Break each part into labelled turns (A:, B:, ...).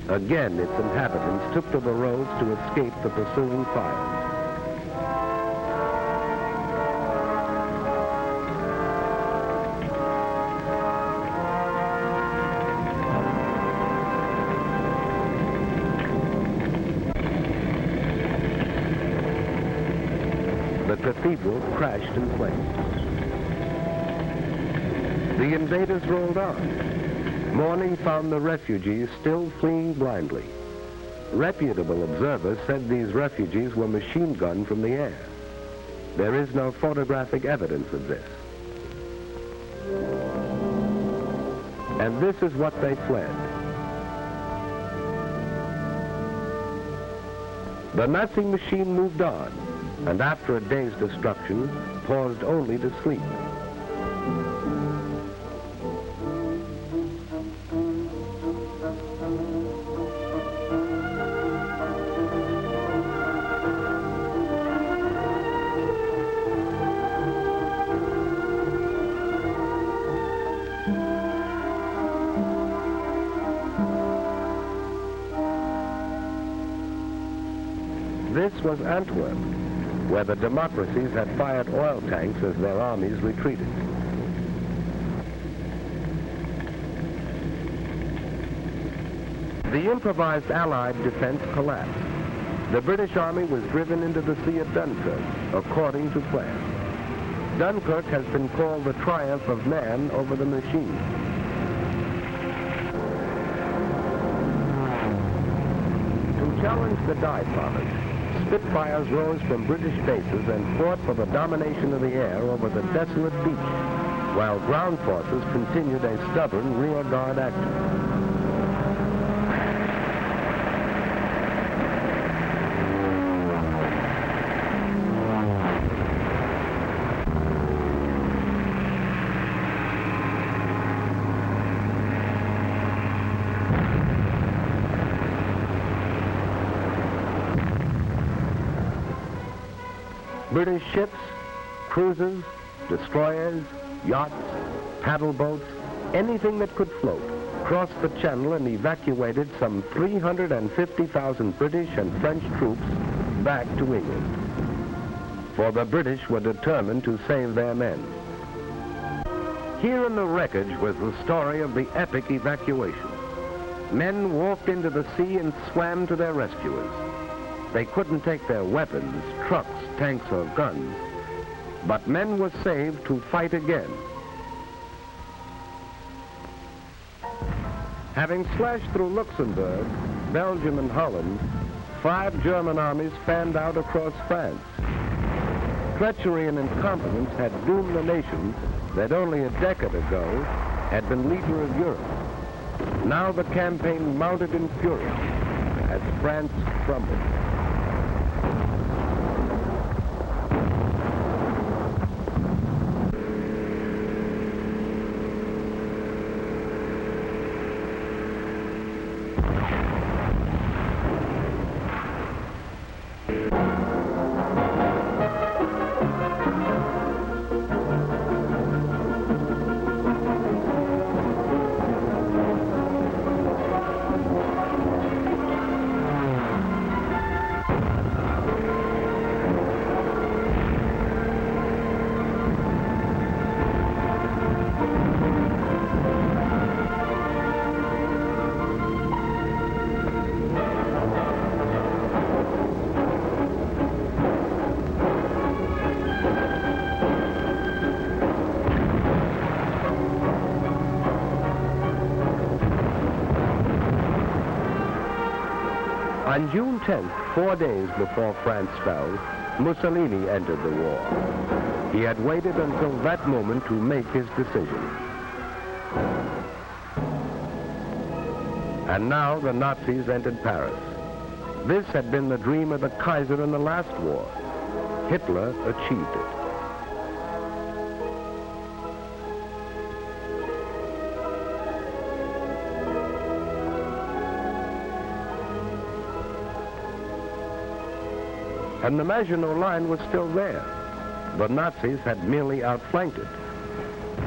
A: Again, its inhabitants took to the roads to escape the pursuing fires. The cathedral crashed in flames. The invaders rolled on. Morning found the refugees still fleeing blindly. Reputable observers said these refugees were machine gunned from the air. There is no photographic evidence of this. And this is what they fled. The Nazi machine moved on, and after a day's destruction, paused only to sleep. This was Antwerp, where the democracies had fired oil tanks as their armies retreated. The improvised Allied defense collapsed. The British Army was driven into the Sea of Dunkirk, according to plan. Dunkirk has been called the triumph of man over the machine. To challenge the Die Promise, Spitfires rose from British bases and fought for the domination of the air over the desolate beach, while ground forces continued a stubborn rear guard action. British ships, cruisers, destroyers, yachts, paddle boats, anything that could float, crossed the channel and evacuated some 350,000 British and French troops back to England. For the British were determined to save their men. Here in the wreckage was the story of the epic evacuation. Men walked into the sea and swam to their rescuers. They couldn't take their weapons, trucks, tanks, or guns, but men were saved to fight again. Having slashed through Luxembourg, Belgium, and Holland, 5 German armies fanned out across France. Treachery and incompetence had doomed the nation that only a decade ago had been leader of Europe. Now the campaign mounted in fury as France crumbled. On June 10th, 4 days before France fell, Mussolini entered the war. He had waited until that moment to make his decision. And now the Nazis entered Paris. This had been the dream of the Kaiser in the last war. Hitler achieved it. And the Maginot Line was still there. The Nazis had merely outflanked it.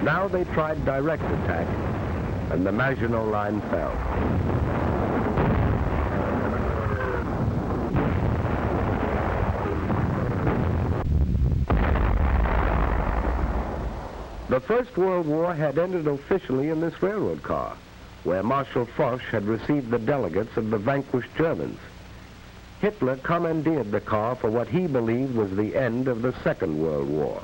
A: Now they tried direct attack, and the Maginot Line fell. The First World War had ended officially in this railroad car, where Marshal Foch had received the delegates of the vanquished Germans. Hitler commandeered the car for what he believed was the end of the Second World War.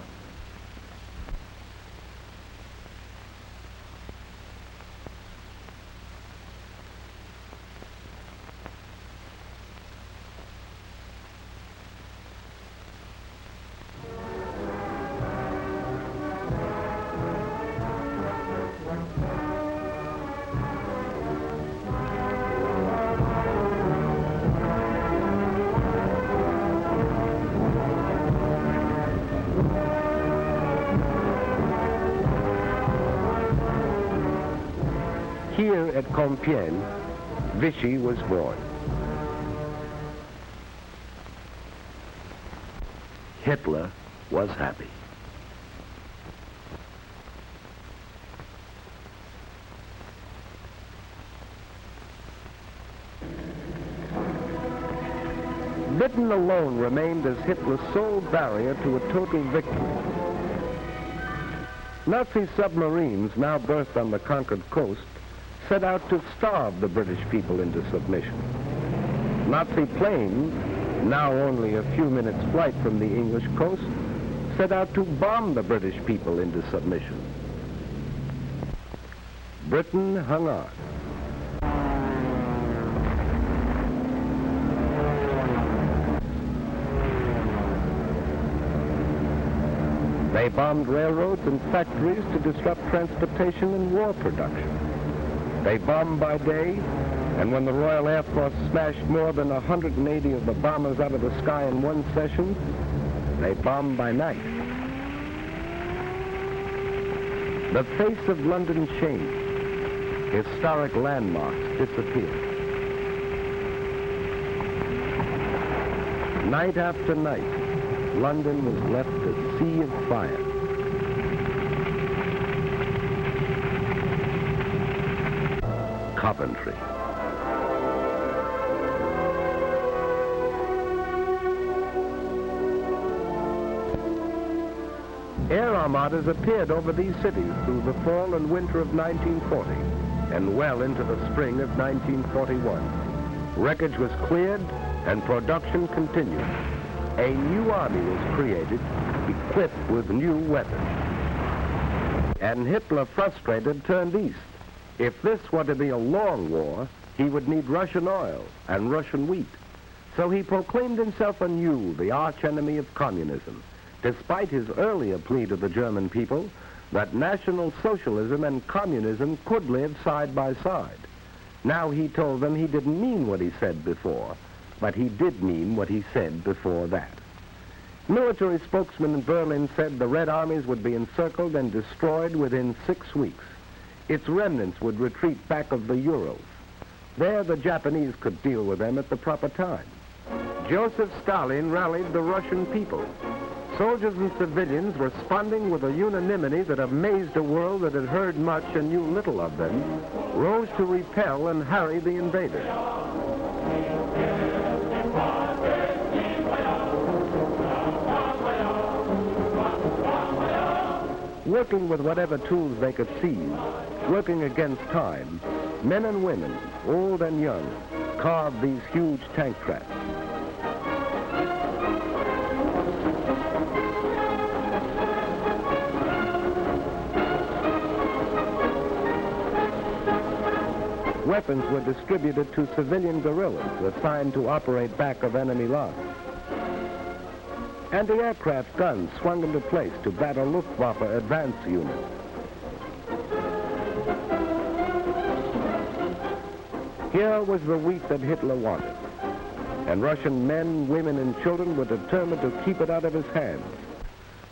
A: Here at Compiègne, Vichy was born. Hitler was happy. Britain alone remained as Hitler's sole barrier to a total victory. Nazi submarines, now berthed on the conquered coast, set out to starve the British people into submission. Nazi planes, now only a few minutes' flight from the English coast, set out to bomb the British people into submission. Britain hung on. They bombed railroads and factories to disrupt transportation and war production. They bombed by day, and when the Royal Air Force smashed more than 180 of the bombers out of the sky in one session, they bombed by night. The face of London changed. Historic landmarks disappeared. Night after night, London was left a sea of fire. Coventry. Air armadas appeared over these cities through the fall and winter of 1940 and well into the spring of 1941. Wreckage was cleared and production continued. A new army was created, equipped with new weapons. And Hitler, frustrated, turned east. If this were to be a long war, he would need Russian oil and Russian wheat. So he proclaimed himself anew the archenemy of communism, despite his earlier plea to the German people that National Socialism and communism could live side by side. Now he told them he didn't mean what he said before, but he did mean what he said before that. Military spokesman in Berlin said the Red Armies would be encircled and destroyed within 6 weeks. Its remnants would retreat back of the Urals. There the Japanese could deal with them at the proper time. Joseph Stalin rallied the Russian people. Soldiers and civilians responding with a unanimity that amazed a world that had heard much and knew little of them, rose to repel and harry the invaders. Working with whatever tools they could seize, working against time, men and women, old and young, carved these huge tank traps. Weapons were distributed to civilian guerrillas assigned to operate back of enemy lines. Anti-aircraft guns swung into place to battle Luftwaffe advance units. Here was the wheat that Hitler wanted, and Russian men, women, and children were determined to keep it out of his hands.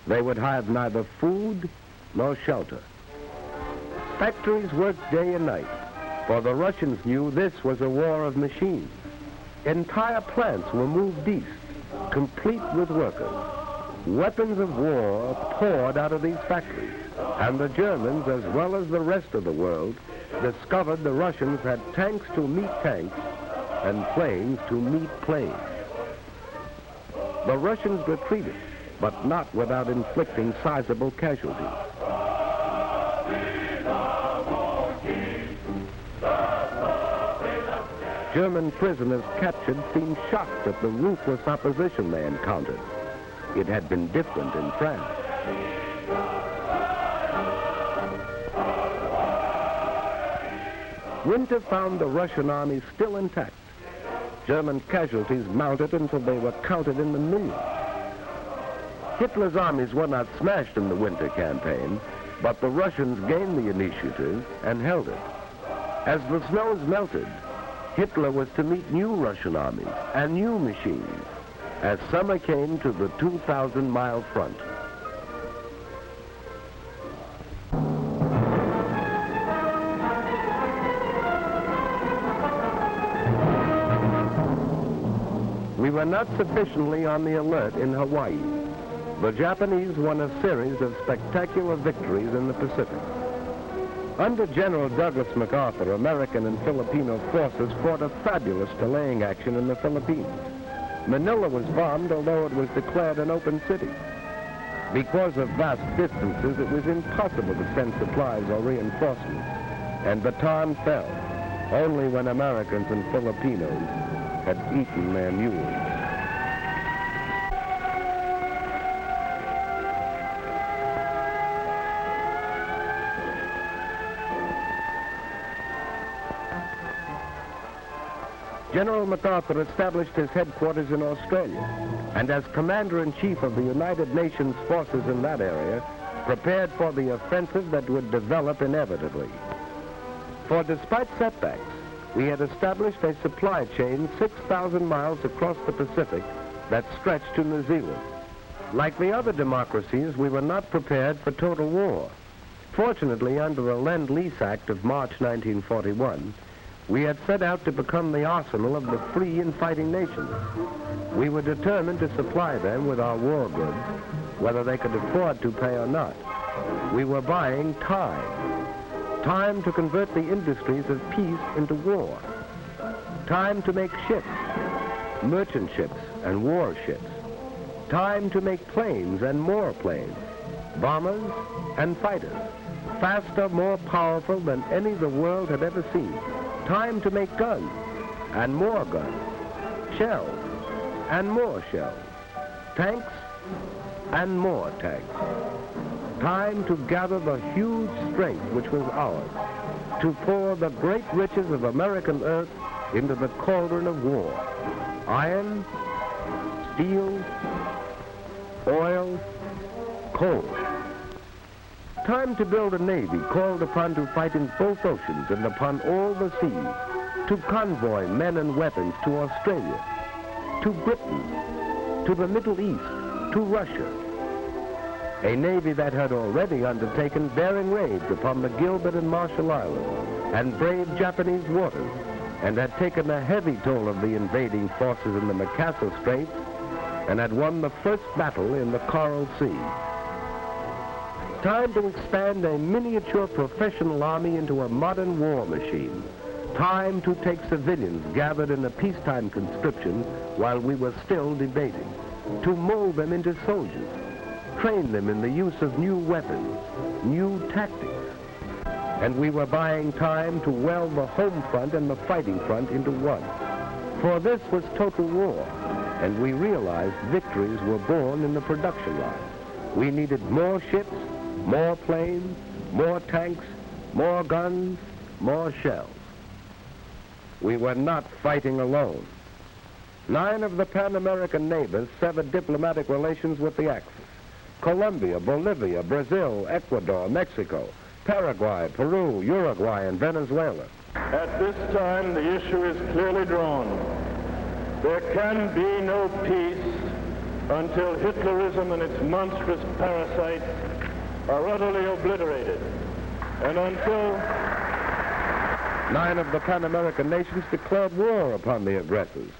A: They would have neither food nor shelter. Factories worked day and night, for the Russians knew this was a war of machines. Entire plants were moved east, complete with workers. Weapons of war poured out of these factories, and the Germans, as well as the rest of the world, discovered the Russians had tanks to meet tanks and planes to meet planes. The Russians retreated, but not without inflicting sizable casualties. German prisoners captured seemed shocked at the ruthless opposition they encountered. It had been different in France. Winter found the Russian army still intact. German casualties mounted until they were counted in the millions. Hitler's armies were not smashed in the winter campaign, but the Russians gained the initiative and held it. As the snows melted, Hitler was to meet new Russian armies and new machines as summer came to the 2,000-mile front. We were not sufficiently on the alert in Hawaii. The Japanese won a series of spectacular victories in the Pacific. Under General Douglas MacArthur, American and Filipino forces fought a fabulous delaying action in the Philippines. Manila was bombed, although it was declared an open city. Because of vast distances, it was impossible to send supplies or reinforcements, and Bataan fell only when Americans and Filipinos had eaten their mules. General MacArthur established his headquarters in Australia, and as Commander-in-Chief of the United Nations forces in that area, prepared for the offensive that would develop inevitably. For despite setbacks, we had established a supply chain 6,000 miles across the Pacific that stretched to New Zealand. Like the other democracies, we were not prepared for total war. Fortunately, under the Lend-Lease Act of March 1941, we had set out to become the arsenal of the free and fighting nations. We were determined to supply them with our war goods, whether they could afford to pay or not. We were buying time. Time to convert the industries of peace into war. Time to make ships, merchant ships and warships. Time to make planes and more planes, bombers and fighters, faster, more powerful than any the world had ever seen. Time to make guns, and more guns, shells, and more shells, tanks, and more tanks. Time to gather the huge strength which was ours, to pour the great riches of American earth into the cauldron of war. Iron, steel, oil, coal. Time to build a navy called upon to fight in both oceans and upon all the seas, to convoy men and weapons to Australia, to Britain, to the Middle East, to Russia. A navy that had already undertaken daring raids upon the Gilbert and Marshall Islands and braved Japanese waters, and had taken a heavy toll of the invading forces in the Makassar Straits, and had won the first battle in the Coral Sea. Time to expand a miniature professional army into a modern war machine. Time to take civilians gathered in a peacetime conscription while we were still debating, to mold them into soldiers, train them in the use of new weapons, new tactics. And we were buying time to weld the home front and the fighting front into one. For this was total war, and we realized victories were born in the production line. We needed more ships, more planes, more tanks, more guns, more shells. We were not fighting alone. 9 of the Pan-American neighbors severed diplomatic relations with the Axis. Colombia, Bolivia, Brazil, Ecuador, Mexico, Paraguay, Peru, Uruguay, and Venezuela.
B: At this time, the issue is clearly drawn. There can be no peace until Hitlerism and its monstrous parasites are utterly obliterated, and until
A: 9 of the Pan-American nations declared war upon the aggressors.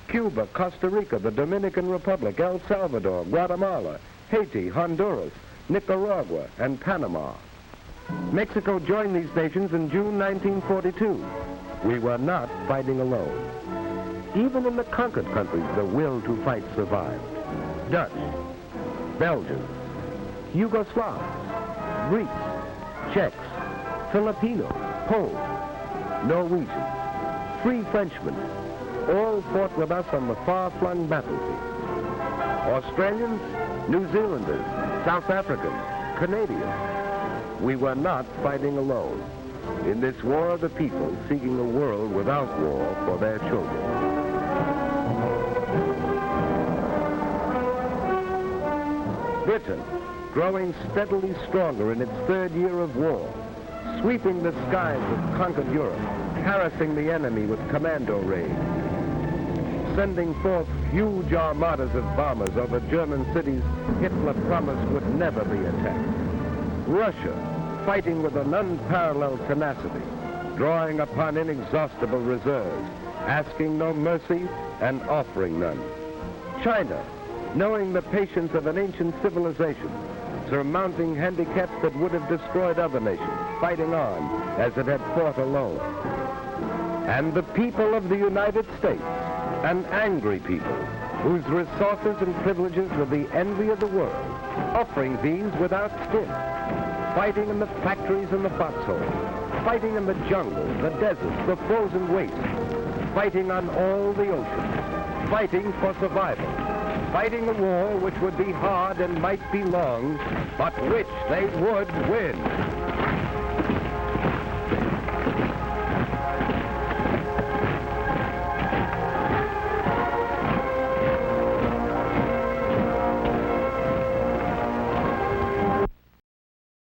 A: Cuba, Costa Rica, the Dominican Republic, El Salvador, Guatemala, Haiti, Honduras, Nicaragua, and Panama. Mexico joined these nations in June 1942. We were not fighting alone. Even in the conquered countries, the will to fight survived. Dutch, Belgians, Yugoslavs, Greeks, Czechs, Filipinos, Poles, Norwegians, free Frenchmen, all fought with us on the far-flung battlefield. Australians, New Zealanders, South Africans, Canadians. We were not fighting alone in this war of the people seeking a world without war for their children. Britain, growing steadily stronger in its third year of war, sweeping the skies of conquered Europe, harassing the enemy with commando raids, sending forth huge armadas of bombers over German cities Hitler promised would never be attacked. Russia, fighting with an unparalleled tenacity, drawing upon inexhaustible reserves, asking no mercy and offering none. China, knowing the patience of an ancient civilization, surmounting handicaps that would have destroyed other nations, fighting on as it had fought alone. And the people of the United States, an angry people, whose resources and privileges were the envy of the world, offering these without stint, fighting in the factories and the foxholes, fighting in the jungles, the deserts, the frozen wastes, fighting on all the oceans, fighting for survival, fighting a war which would be hard and might be long, but which they would win.